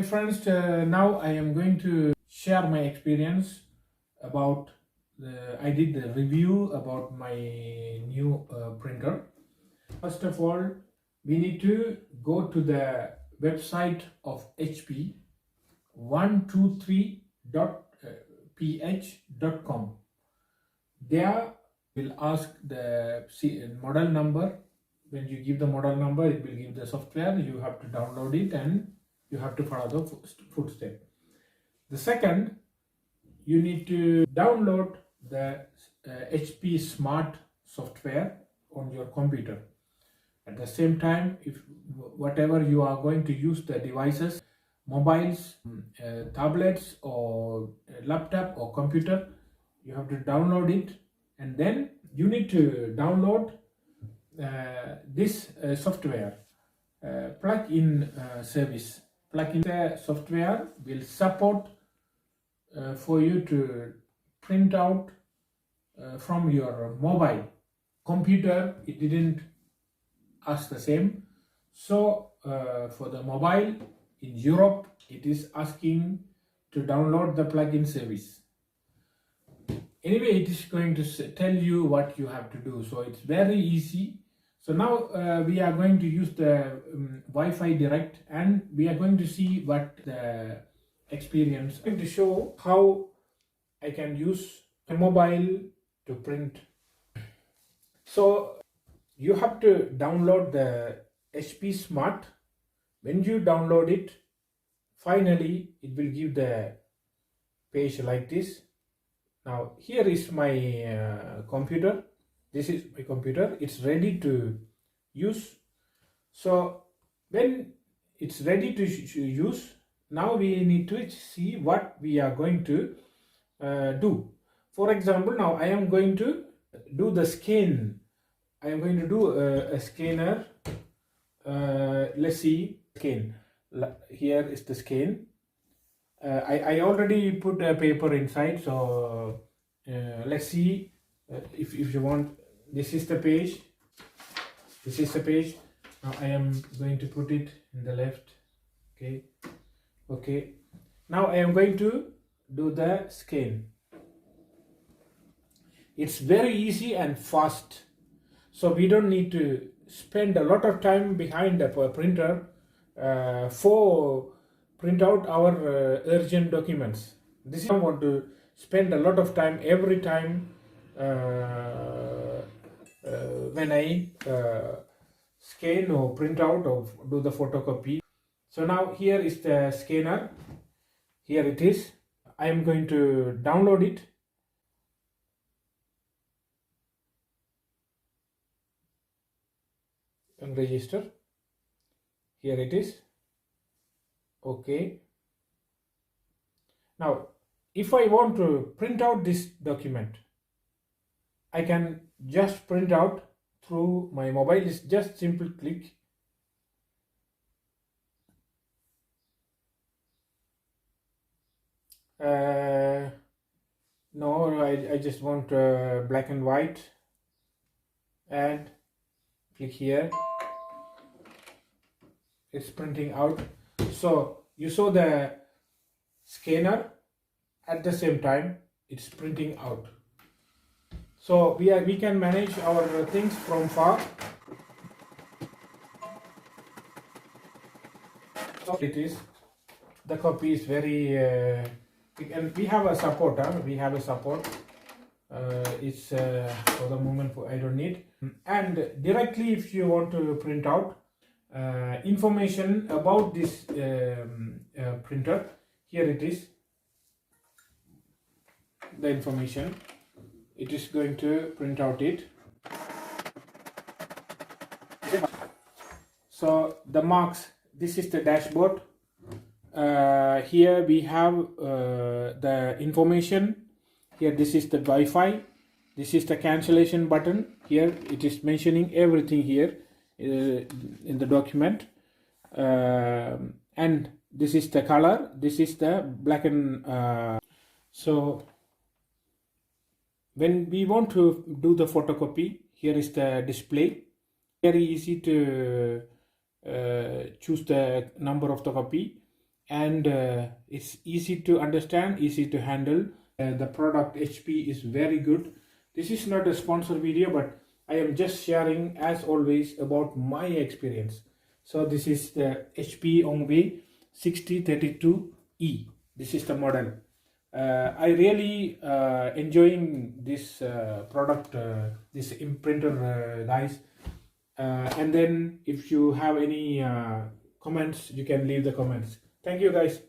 my friends, now I am going to share my experience about I did the review about my new printer. First of all, we need to go to the website of HP 123.ph.com. There will ask the model number. When you give the model number, it will give the software. You have to download it and you have to follow the footstep. The second, you need to download the HP Smart software on your computer. At the same time, if whatever you are going to use the devices, mobiles, tablets or laptop or computer, you have to download it, and then you need to download this software plug-in service. Plug-in software will support for you to print out from your mobile computer. It didn't ask the same. So for the mobile in Europe, it is asking to download the plug-in service. Anyway, it is going to tell you what you have to do. So it's very easy. So now we are going to use the Wi-Fi Direct, and we are going to see what the experience. I'm going to show how I can use a mobile to print. So you have to download the HP Smart. When you download it, finally it will give the page like this. Now here is my computer. This is my computer. It's ready to use. So when it's ready to use, now we need to see what we are going to do. For example, now I am going to do the scan. I am going to do a scanner. Let's see, scan. Here is the scan. I already put a paper inside, so let's see if you want. This is the page. This is the page. Now I am going to put it in the left. Okay. Now I am going to do the scan. It's very easy and fast. So we don't need to spend a lot of time behind the printer for print out our urgent documents. This is I want to spend a lot of time every time when I scan or print out or do the photocopy. So now here is the scanner. Here it is. I am going to download it. And register. Here it is. Okay. Now if I want to print out this document, I can just print out through my mobile. It's just simple click. No, I just want black and white, and click here. It's printing out. So you saw the scanner, at the same time it's printing out. So we can manage our things from far. So it is, the copy is very and we have a support. We have a support. It's for the moment I don't need. And directly, if you want to print out information about this printer, here it is, the information. It is going to print out it. So the marks, this is the dashboard. Here we have the information. Here this is the Wi-Fi. This is the cancellation button. Here it is mentioning everything here in the document. And this is the color. This is the black and so when we want to do the photocopy, here is the display. Very easy to choose the number of the copy, and it's easy to understand, easy to handle. The product HP is very good. This is not a sponsor video, but I am just sharing as always about my experience. So this is the HP Ongwei 6032E. This is the model. I really enjoying this product, this printer, guys. And then if you have any comments, you can leave the comments. Thank you, guys.